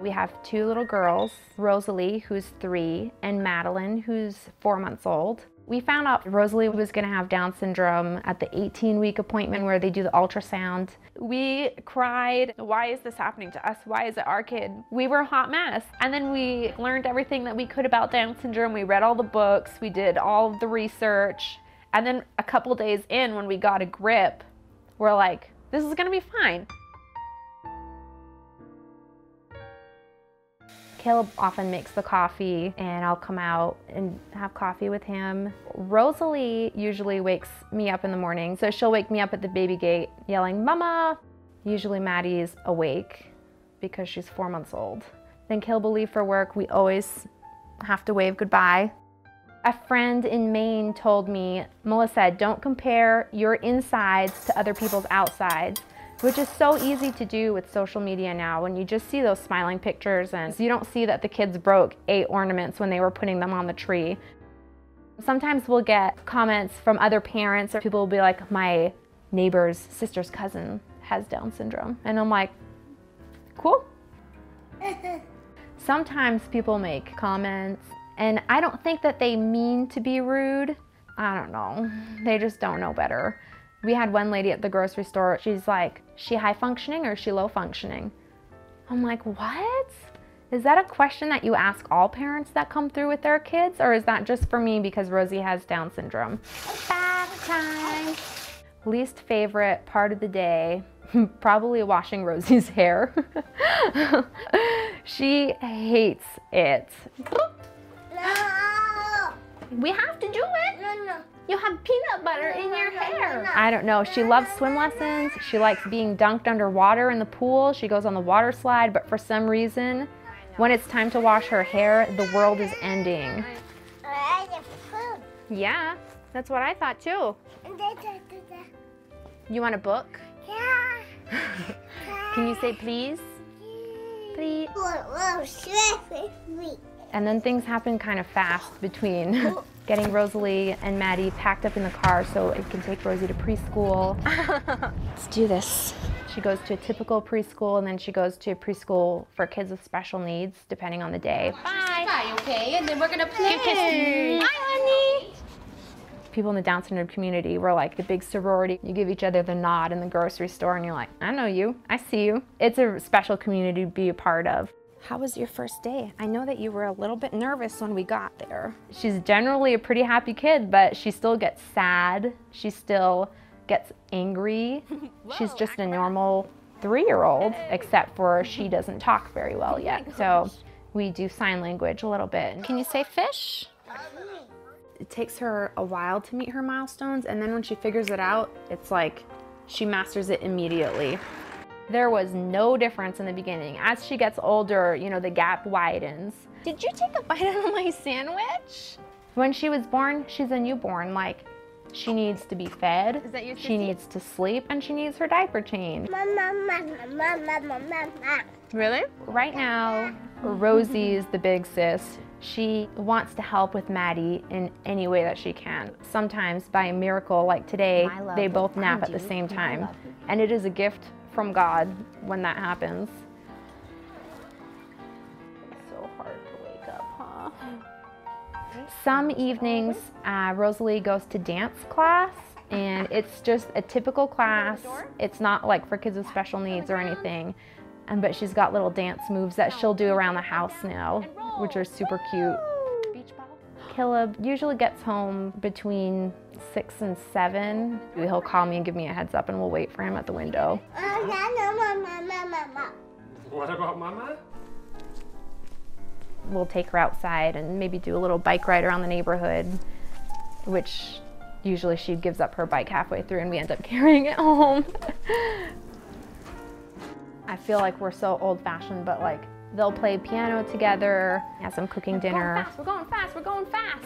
We have two little girls, Rosalie, who's 3, and Madeline, who's 4 months old. We found out Rosalie was gonna have Down syndrome at the 18-week appointment where they do the ultrasound. We cried, why is this happening to us? Why is it our kid? We were a hot mess. And then we learned everything that we could about Down syndrome. We read all the books, we did all of the research. And then a couple days in, when we got a grip, we're like, this is gonna be fine. Caleb often makes the coffee and I'll come out and have coffee with him. Rosalie usually wakes me up in the morning, so she'll wake me up at the baby gate yelling, "Mama!" Usually Maddie's awake because she's 4 months old. Then Caleb will leave for work. We always have to wave goodbye. A friend in Maine told me, "Melissa, don't compare your insides to other people's outsides," which is so easy to do with social media now when you just see those smiling pictures and you don't see that the kids broke 8 ornaments when they were putting them on the tree. Sometimes we'll get comments from other parents or people will be like, "My neighbor's sister's cousin has Down syndrome." And I'm like, cool. Sometimes people make comments and I don't think that they mean to be rude. I don't know. They just don't know better. We had one lady at the grocery store, she's like, "She high functioning or is she low functioning?" I'm like, what? Is that a question that you ask all parents that come through with their kids? Or is that just for me because Rosie has Down syndrome? Bath time. Least favorite part of the day, probably washing Rosie's hair. She hates it. No. We have to do it. No. You have peanut butter in your hair. I don't know. She loves swim lessons. She likes being dunked underwater in the pool. She goes on the water slide, but for some reason, when it's time to wash her hair, the world is ending. Yeah, that's what I thought too. You want a book? Yeah. Can you say please? Please. And then things happen kind of fast between getting Rosalie and Maddie packed up in the car so it can take Rosie to preschool. Let's do this. She goes to a typical preschool and then she goes to a preschool for kids with special needs, depending on the day. Bye. Bye, okay? And then we're gonna play. Hi, honey. People in the Down syndrome community, we're like the big sorority. You give each other the nod in the grocery store and you're like, I know you, I see you. It's a special community to be a part of. How was your first day? I know that you were a little bit nervous when we got there. She's generally a pretty happy kid, but she still gets sad. She still gets angry. She's just a normal 3-year-old, except for she doesn't talk very well yet. So we do sign language a little bit. Can you say fish? It takes her a while to meet her milestones, and then when she figures it out, it's like she masters it immediately. There was no difference in the beginning. As she gets older, you know, the gap widens. Did you take a bite out of my sandwich? When she was born, she's a newborn. Like, she needs to be fed, Is that your she needs to sleep, and she needs her diaper changed. Really? Right now, Rosie is the big sis. She wants to help with Maddie in any way that she can. Sometimes by a miracle, like today, they both nap at the same time. And it is a gift from God when that happens. It's so hard to wake up, huh? Some evenings, Rosalie goes to dance class, and it's just a typical class. It's not like for kids with special needs or anything, but she's got little dance moves that she'll do around the house now, which are super cute. Beach ball. Caleb usually gets home between 6 and 7. He'll call me and give me a heads up and we'll wait for him at the window. What about Mama? We'll take her outside and maybe do a little bike ride around the neighborhood, which usually she gives up her bike halfway through and we end up carrying it home. I feel like we're so old-fashioned, but like they'll play piano together, have some cooking dinner. We're going fast, we're going fast.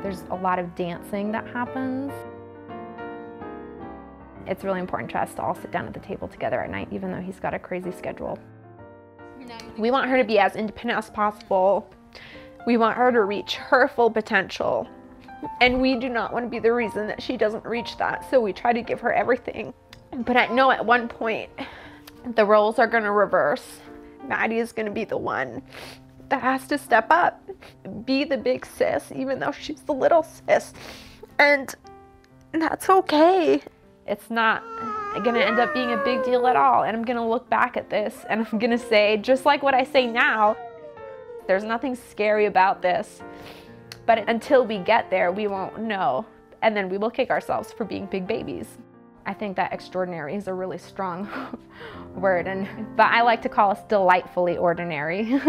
There's a lot of dancing that happens. It's really important to us to all sit down at the table together at night, even though he's got a crazy schedule. We want her to be as independent as possible. We want her to reach her full potential. And we do not want to be the reason that she doesn't reach that, so we try to give her everything. But I know at one point, The roles are gonna reverse. Maddie is gonna be the one that has to step up, be the big sis, even though she's the little sis. And that's okay. It's not gonna end up being a big deal at all. And I'm gonna look back at this and I'm gonna say, just like what I say now, there's nothing scary about this. But until we get there, we won't know. And then we will kick ourselves for being big babies. I think that extraordinary is a really strong word, but I like to call us delightfully ordinary.